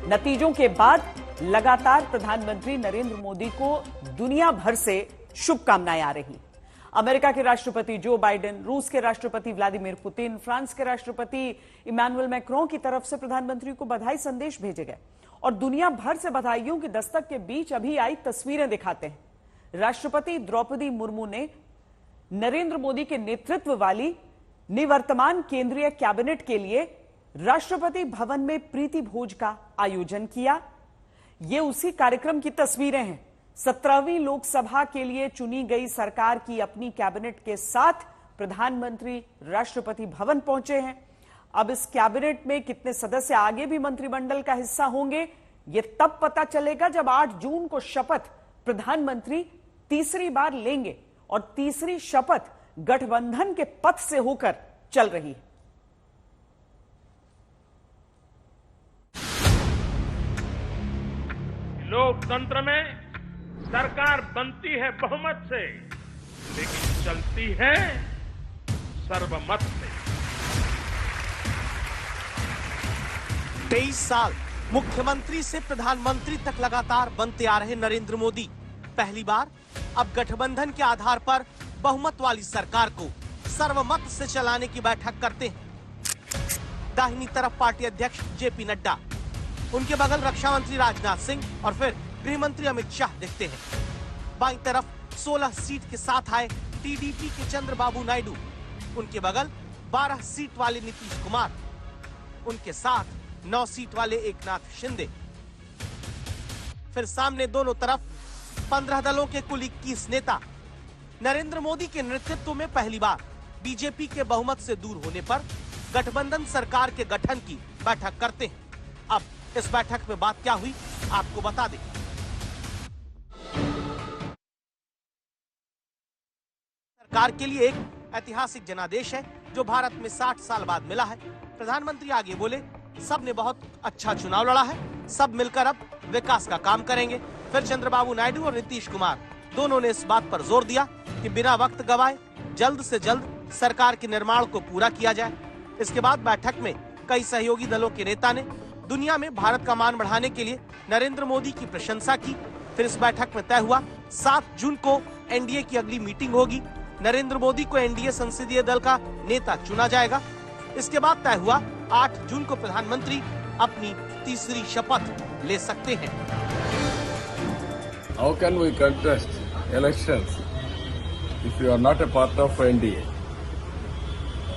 नतीजों के बाद लगातार प्रधानमंत्री नरेंद्र मोदी को दुनिया भर से शुभकामनाएं आ रही। अमेरिका के राष्ट्रपति जो बाइडेन, रूस के राष्ट्रपति व्लादिमीर पुतिन, फ्रांस के राष्ट्रपति इमैनुअल मैक्रों की तरफ से प्रधानमंत्री को बधाई संदेश भेजे गए और दुनिया भर से बधाइयों की दस्तक के बीच अभी आई तस्वीरें दिखाते हैं। राष्ट्रपति द्रौपदी मुर्मू ने नरेंद्र मोदी के नेतृत्व वाली निवर्तमान केंद्रीय कैबिनेट के लिए राष्ट्रपति भवन में प्रीति भोज का आयोजन किया। ये उसी कार्यक्रम की तस्वीरें हैं। 17वीं लोकसभा के लिए चुनी गई सरकार की अपनी कैबिनेट के साथ प्रधानमंत्री राष्ट्रपति भवन पहुंचे हैं। अब इस कैबिनेट में कितने सदस्य आगे भी मंत्रिमंडल का हिस्सा होंगे, यह तब पता चलेगा जब 8 जून को शपथ प्रधानमंत्री तीसरी बार लेंगे और तीसरी शपथ गठबंधन के पथ से होकर चल रही है। लोकतंत्र में सरकार बनती है बहुमत से, लेकिन चलती है सर्वमत से। 23 साल मुख्यमंत्री से प्रधानमंत्री तक लगातार बनते आ रहे नरेंद्र मोदी पहली बार अब गठबंधन के आधार पर बहुमत वाली सरकार को सर्वमत से चलाने की बैठक करते हैं। दाहिनी तरफ पार्टी अध्यक्ष जेपी नड्डा, उनके बगल रक्षा मंत्री राजनाथ सिंह और फिर गृह मंत्री अमित शाह दिखते हैं। बाईं तरफ 16 सीट के साथ आए टीडीपी के चंद्रबाबू नायडू, उनके बगल 12 सीट वाले नीतीश कुमार, उनके साथ 9 सीट वाले एकनाथ शिंदे। फिर सामने दोनों तरफ 15 दलों के कुल 21 नेता नरेंद्र मोदी के नेतृत्व में पहली बार बीजेपी के बहुमत से दूर होने पर गठबंधन सरकार के गठन की बैठक करते हैं। अब इस बैठक में बात क्या हुई आपको बता दें। सरकार के लिए एक ऐतिहासिक जनादेश है जो भारत में 60 साल बाद मिला है। प्रधानमंत्री आगे बोले, सब ने बहुत अच्छा चुनाव लड़ा है, सब मिलकर अब विकास का काम करेंगे। फिर चंद्रबाबू नायडू और नीतीश कुमार दोनों ने इस बात पर जोर दिया कि बिना वक्त गवाए जल्द से जल्द सरकार के निर्माण को पूरा किया जाए। इसके बाद बैठक में कई सहयोगी दलों के नेता ने दुनिया में भारत का मान बढ़ाने के लिए नरेंद्र मोदी की प्रशंसा की। फिर इस बैठक में तय हुआ 7 जून को एनडीए की अगली मीटिंग होगी। नरेंद्र मोदी को एनडीए संसदीय दल का नेता चुना जाएगा। इसके बाद तय हुआ 8 जून को प्रधानमंत्री अपनी तीसरी शपथ ले सकते हैं। How can we contest elections if you are not a part of NDA?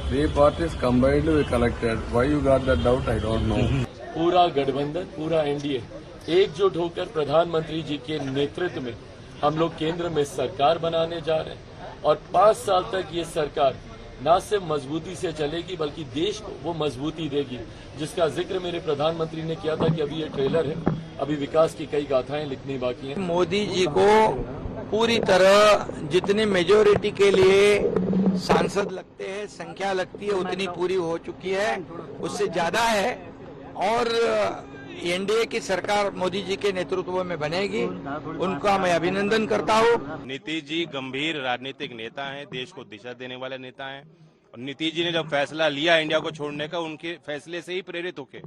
3 parties combined we collected. Why you got that doubt? I don't know. पूरा गठबंधन, पूरा एनडीए एकजुट होकर प्रधानमंत्री जी के नेतृत्व में हम लोग केंद्र में सरकार बनाने जा रहे हैं और 5 साल तक ये सरकार न सिर्फ मजबूती से चलेगी बल्कि देश को वो मजबूती देगी जिसका जिक्र मेरे प्रधानमंत्री ने किया था कि अभी ये ट्रेलर है, अभी विकास की कई गाथाएं लिखनी बाकी हैं। मोदी जी को पूरी तरह जितनी मेजोरिटी के लिए सांसद लगते हैं, संख्या लगती है, उतनी पूरी हो चुकी है, उससे ज्यादा है और एनडीए की सरकार मोदी जी के नेतृत्व में बनेगी। उनका मैं अभिनंदन करता हूँ। नीतीश जी गंभीर राजनीतिक नेता हैं, देश को दिशा देने वाले नेता हैं और नीतीश जी ने जब फैसला लिया इंडिया को छोड़ने का, उनके फैसले से ही प्रेरित होके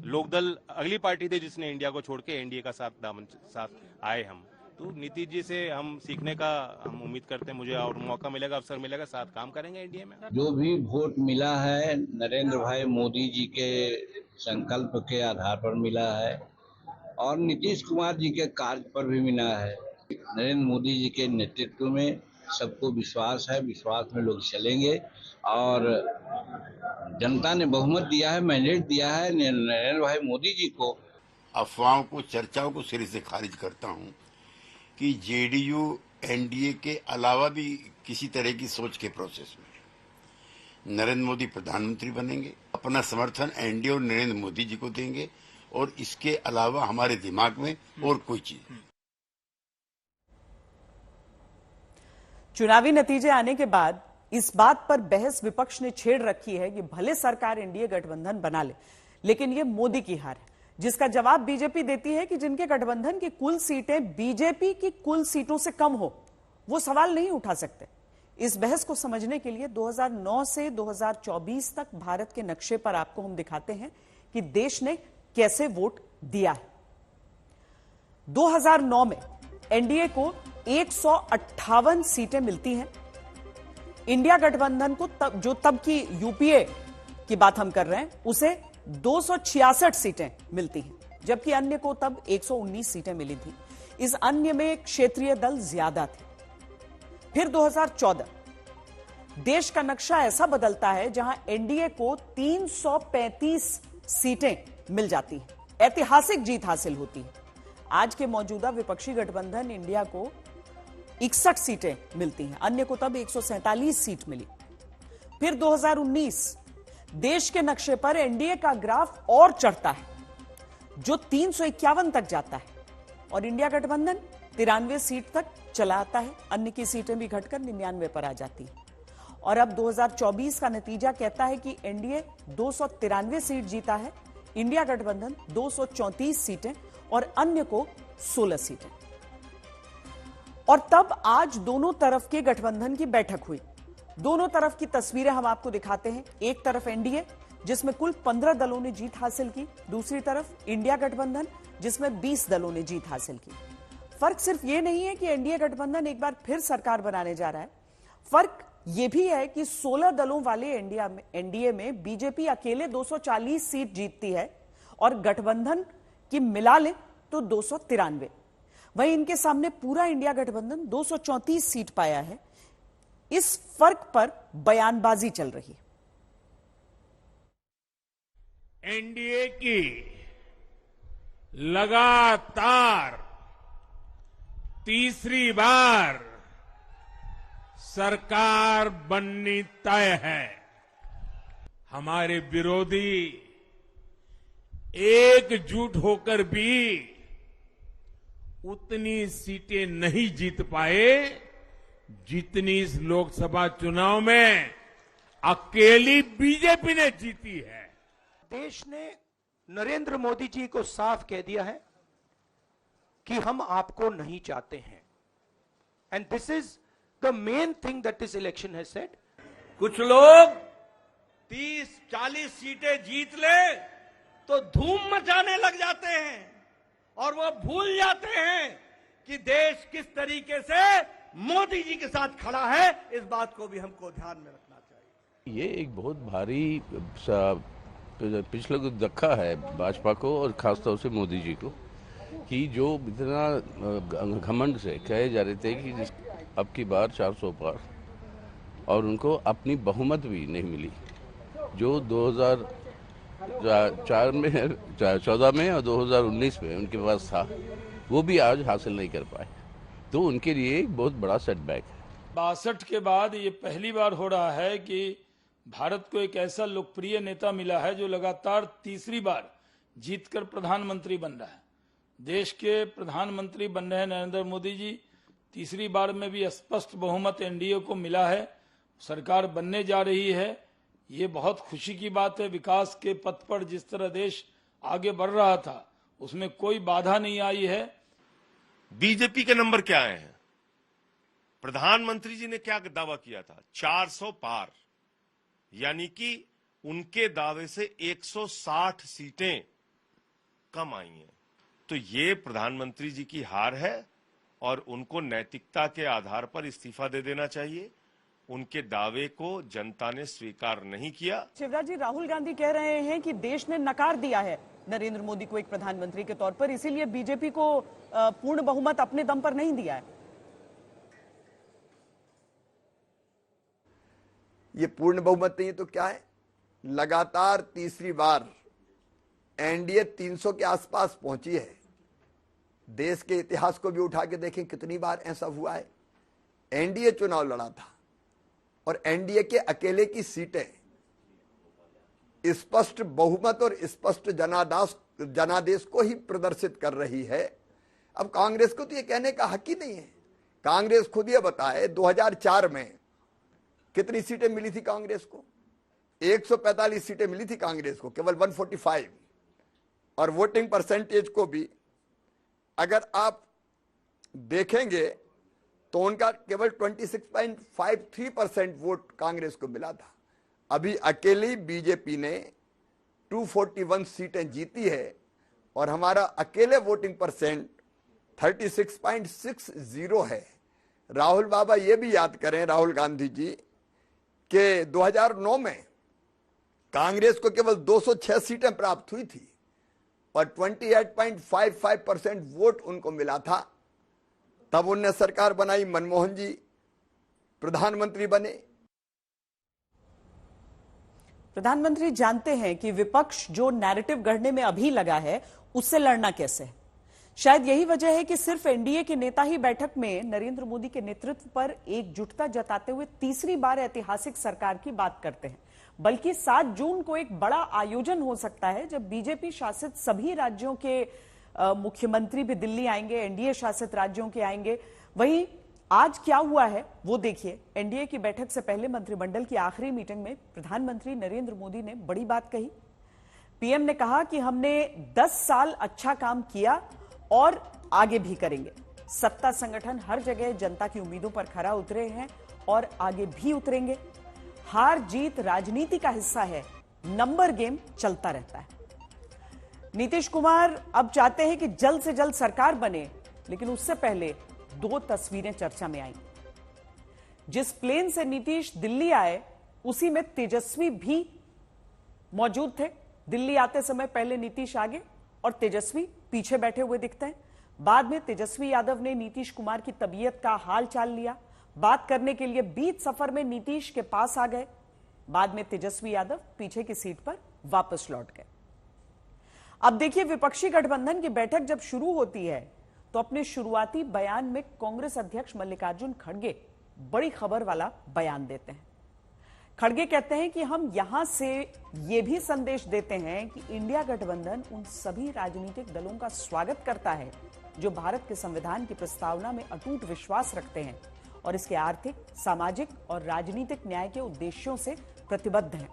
लोकदल अगली पार्टी थी जिसने इंडिया को छोड़ के एनडीए का साथ आए हम। तो नीतीश जी से हम सीखने का हम उम्मीद करते हैं, मुझे और मौका मिलेगा, अवसर मिलेगा, साथ काम करेंगे एनडीए में। जो भी वोट मिला है नरेंद्र भाई मोदी जी के संकल्प के आधार पर मिला है और नीतीश कुमार जी के कार्य पर भी मिला है। नरेंद्र मोदी जी के नेतृत्व में सबको विश्वास है, विश्वास में लोग चलेंगे और जनता ने बहुमत दिया है, मैंडेट दिया है नरेंद्र भाई मोदी जी को। अफवाहों को, चर्चाओं को सिरे से खारिज करता हूं कि जेडीयू एनडीए के अलावा भी किसी तरह की सोच के प्रोसेस में नरेंद्र मोदी प्रधानमंत्री बनेंगे, अपना समर्थन एनडीए और नरेंद्र मोदी जी को देंगे और इसके अलावा हमारे दिमाग में और कोई चीज। चुनावी नतीजे आने के बाद इस बात पर बहस विपक्ष ने छेड़ रखी है कि भले सरकार एनडीए गठबंधन बना ले, लेकिन यह मोदी की हार है, जिसका जवाब बीजेपी देती है कि जिनके गठबंधन की कुल सीटें बीजेपी की कुल सीटों से कम हो, वो सवाल नहीं उठा सकते। इस बहस को समझने के लिए 2009 से 2024 तक भारत के नक्शे पर आपको हम दिखाते हैं कि देश ने कैसे वोट दिया है। 2009 में एनडीए को 158 सीटें मिलती हैं। इंडिया गठबंधन को तब की यूपीए की बात हम कर रहे हैं, उसे 266 सीटें मिलती हैं, जबकि अन्य को तब 119 सीटें मिली थी। इस अन्य में क्षेत्रीय दल ज्यादा थे। फिर 2014 देश का नक्शा ऐसा बदलता है जहां एनडीए को 335 सीटें मिल जाती हैं, ऐतिहासिक जीत हासिल होती है। आज के मौजूदा विपक्षी गठबंधन इंडिया को 61 सीटें मिलती हैं, अन्य को तब 147 सीट मिली। फिर 2019 देश के नक्शे पर एनडीए का ग्राफ और चढ़ता है, जो 351 तक जाता है, और इंडिया गठबंधन 93 सीट तक चला आता है। अन्य की सीटें भी घटकर 99 पर आ जाती है। और अब 2024 का नतीजा कहता है कि एनडीए 293 सीट जीता है, इंडिया गठबंधन 234 सीटें और अन्य को 16 सीटें। और तब आज दोनों तरफ के गठबंधन की बैठक हुई। दोनों तरफ की तस्वीरें हम आपको दिखाते हैं। एक तरफ एनडीए जिसमें कुल 15 दलों ने जीत हासिल की, दूसरी तरफ इंडिया गठबंधन जिसमें 20 दलों ने जीत हासिल की। फर्क सिर्फ ये नहीं है कि एनडीए गठबंधन एक बार फिर सरकार बनाने जा रहा है, फर्क यह भी है कि 16 दलों वाले एनडीए में बीजेपी अकेले 240 सीट जीतती है और गठबंधन की मिला ले तो 293। वहीं इनके सामने पूरा इंडिया गठबंधन 234 सीट पाया है। इस फर्क पर बयानबाजी चल रही है। एनडीए की लगातार तीसरी बार सरकार बननी तय है। हमारे विरोधी एकजुट होकर भी उतनी सीटें नहीं जीत पाए जितनी इस लोकसभा चुनाव में अकेली बीजेपी ने जीती है। देश ने नरेंद्र मोदी जी को साफ कह दिया है कि हम आपको नहीं चाहते हैं, and this is the main thing that this election has said. कुछ लोग 30-40 सीटें जीत ले तो धूम मचाने लग जाते हैं और वो भूल जाते हैं कि देश किस तरीके से मोदी जी के साथ खड़ा है। इस बात को भी हमको ध्यान में रखना चाहिए। ये एक बहुत भारी पिछले को धक्का है भाजपा को और खासतौर से मोदी जी को, कि जो इतना घमंड से कहे जा रहे थे कि अब की बार 400 पार, और उनको अपनी बहुमत भी नहीं मिली जो 2014 में और 2019 में उनके पास था, वो भी आज हासिल नहीं कर पाए। तो उनके लिए एक बहुत बड़ा सेटबैक है। 62 के बाद ये पहली बार हो रहा है कि भारत को एक ऐसा लोकप्रिय नेता मिला है जो लगातार तीसरी बार जीतकर प्रधानमंत्री बन रहा है। देश के प्रधानमंत्री बन रहे हैं नरेंद्र मोदी जी। तीसरी बार में भी स्पष्ट बहुमत एनडीए को मिला है, सरकार बनने जा रही है। ये बहुत खुशी की बात है। विकास के पथ पर जिस तरह देश आगे बढ़ रहा था उसमें कोई बाधा नहीं आई है। बीजेपी के नंबर क्या आए हैं? प्रधानमंत्री जी ने क्या दावा किया था? 400 पार, यानी कि उनके दावे से 160 सीटें कम आई हैं। तो ये प्रधानमंत्री जी की हार है और उनको नैतिकता के आधार पर इस्तीफा दे देना चाहिए। उनके दावे को जनता ने स्वीकार नहीं किया। शिवराज जी, राहुल गांधी कह रहे हैं कि देश ने नकार दिया है नरेंद्र मोदी को एक प्रधानमंत्री के तौर पर, इसीलिए बीजेपी को पूर्ण बहुमत अपने दम पर नहीं दिया है। ये पूर्ण बहुमत नहीं है तो क्या है? लगातार तीसरी बार एनडीए 300 के आसपास पहुंची है। देश के इतिहास को भी उठा के देखें कितनी बार ऐसा हुआ है। एनडीए चुनाव लड़ा था और एनडीए के अकेले की सीटें स्पष्ट बहुमत और स्पष्ट जनादेश को ही प्रदर्शित कर रही है। अब कांग्रेस को तो ये कहने का हक ही नहीं है। कांग्रेस खुद ये बताए 2004 में कितनी सीटें मिली थी कांग्रेस को? 145 सीटें मिली थी कांग्रेस को, केवल 145। और वोटिंग परसेंटेज को भी अगर आप देखेंगे तो उनका केवल 26.53% वोट कांग्रेस को मिला था। अभी अकेली बीजेपी ने 241 सीटें जीती है और हमारा अकेले वोटिंग परसेंट 36.60 है। राहुल बाबा ये भी याद करें, राहुल गांधी जी, कि 2009 में कांग्रेस को केवल 206 सीटें प्राप्त हुई थी और 28.55% वोट उनको मिला था। तब उनने सरकार बनाई, मनमोहन जी प्रधानमंत्री बने। प्रधानमंत्री जानते हैं कि विपक्ष जो नैरेटिव गढ़ने में अभी लगा है उससे लड़ना कैसे है। शायद यही वजह है कि सिर्फ एनडीए के नेता ही बैठक में नरेंद्र मोदी के नेतृत्व पर एकजुटता जताते हुए तीसरी बार ऐतिहासिक सरकार की बात करते हैं, बल्कि 7 जून को एक बड़ा आयोजन हो सकता है जब बीजेपी शासित सभी राज्यों के मुख्यमंत्री भी दिल्ली आएंगे, एनडीए शासित राज्यों के आएंगे। वहीं आज क्या हुआ है वो देखिए। एनडीए की बैठक से पहले मंत्रिमंडल की आखिरी मीटिंग में प्रधानमंत्री नरेंद्र मोदी ने बड़ी बात कही। पीएम ने कहा कि हमने 10 साल अच्छा काम किया और आगे भी करेंगे। सत्ता संगठन हर जगह जनता की उम्मीदों पर खरा उतरे हैं और आगे भी उतरेंगे। हार जीत राजनीति का हिस्सा है, नंबर गेम चलता रहता है। नीतीश कुमार अब चाहते हैं कि जल्द से जल्द सरकार बने, लेकिन उससे पहले 2 तस्वीरें चर्चा में आई। जिस प्लेन से नीतीश दिल्ली आए उसी में तेजस्वी भी मौजूद थे। दिल्ली आते समय पहले नीतीश आगे और तेजस्वी पीछे बैठे हुए दिखते हैं। बाद में तेजस्वी यादव ने नीतीश कुमार की तबीयत का हाल चाल लिया। बात करने के लिए बीच सफर में नीतीश के पास आ गए। बाद में तेजस्वी यादव पीछे की सीट पर वापस लौट गए। अब देखिए, विपक्षी गठबंधन की बैठक जब शुरू होती है तो अपने शुरुआती बयान में कांग्रेस अध्यक्ष मल्लिकार्जुन खड़गे बड़ी खबर वाला बयान देते हैं। खड़गे कहते हैं कि हम यहां से यह भी संदेश देते हैं कि इंडिया गठबंधन उन सभी राजनीतिक दलों का स्वागत करता है जो भारत के संविधान की प्रस्तावना में अटूट विश्वास रखते हैं और इसके आर्थिक, सामाजिक और राजनीतिक न्याय के उद्देश्यों से प्रतिबद्ध हैं।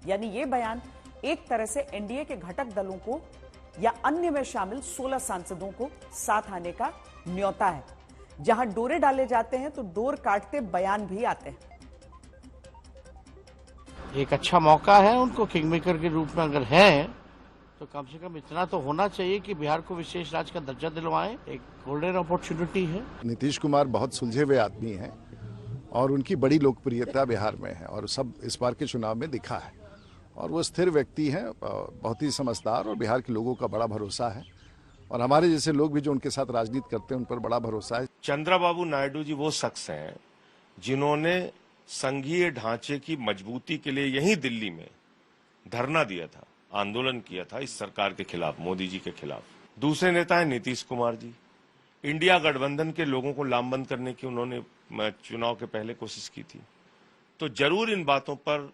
यानी यह बयान एक तरह से एनडीए के घटक दलों को या अन्य में शामिल 16 सांसदों को साथ आने का न्योता है। जहां डोरे डाले जाते हैं तो डोर काटते बयान भी आते हैं। एक अच्छा मौका है उनको, किंगमेकर के रूप में अगर है तो कम से कम इतना तो होना चाहिए कि बिहार को विशेष राज्य का दर्जा दिलवाएं। एक गोल्डन अपॉर्चुनिटी है। नीतीश कुमार बहुत सुलझे हुए आदमी हैं और उनकी बड़ी लोकप्रियता बिहार में है और सब इस बार के चुनाव में दिखा है। और वो स्थिर व्यक्ति हैं, बहुत ही समझदार, और बिहार के लोगों का बड़ा भरोसा है और हमारे जैसे लोग भी जो उनके साथ राजनीति करते हैं उन पर बड़ा भरोसा है। चंद्रबाबू नायडू जी वो शख्स हैं जिन्होंने संघीय ढांचे की मजबूती के लिए यहीं दिल्ली में धरना दिया था, आंदोलन किया था इस सरकार के खिलाफ, मोदी जी के खिलाफ। दूसरे नेता है नीतीश कुमार जी। इंडिया गठबंधन के लोगों को लामबंद करने की उन्होंने चुनाव के पहले कोशिश की थी। तो जरूर इन बातों पर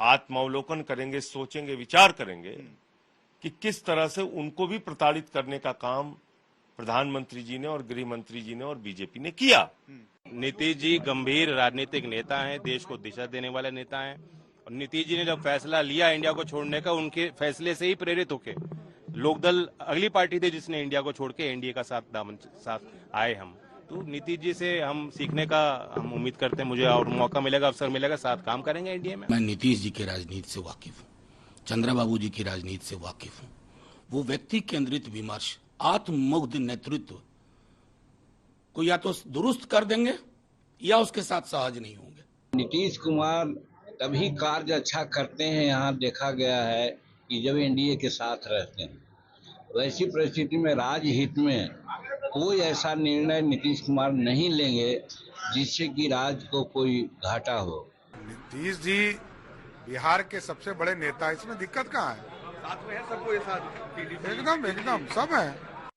आत्मावलोकन करेंगे, सोचेंगे, विचार करेंगे कि किस तरह से उनको भी प्रताड़ित करने का काम प्रधानमंत्री जी ने और गृह मंत्री जी ने और बीजेपी ने किया। नीतीश जी गंभीर राजनीतिक नेता हैं, देश को दिशा देने वाले नेता हैं। और नीतीश जी ने जब फैसला लिया इंडिया को छोड़ने का, उनके फैसले से ही प्रेरित होके लोकदल अगली पार्टी थी जिसने इंडिया को छोड़ के एनडीए का साथ आए हम। तो नीतीश जी से हम सीखने का हम उम्मीद करते हैं। मुझे और मौका मिलेगा, अवसर मिलेगा, साथ काम करेंगे एनडीए में। मैं नीतीश जी की राजनीति से वाकिफ हूँ, चंद्रबाबू जी की राजनीति से वाकिफ हूँ। वो व्यक्ति केंद्रित विमर्श, आत्ममुग्ध नेतृत्व को या तो दुरुस्त कर देंगे या उसके साथ सहज नहीं होंगे। नीतीश कुमार तभी कार्य अच्छा करते हैं, यहाँ देखा गया है कि जब एनडीए के साथ रहते हैं। वैसी परिस्थिति में राजहित में कोई ऐसा निर्णय नीतीश कुमार नहीं लेंगे जिससे कि राज्य को कोई घाटा हो। नीतीश जी बिहार के सबसे बड़े नेता, इसमें दिक्कत कहाँ है? साथ में है सबको, ये साथ एकदम सब है।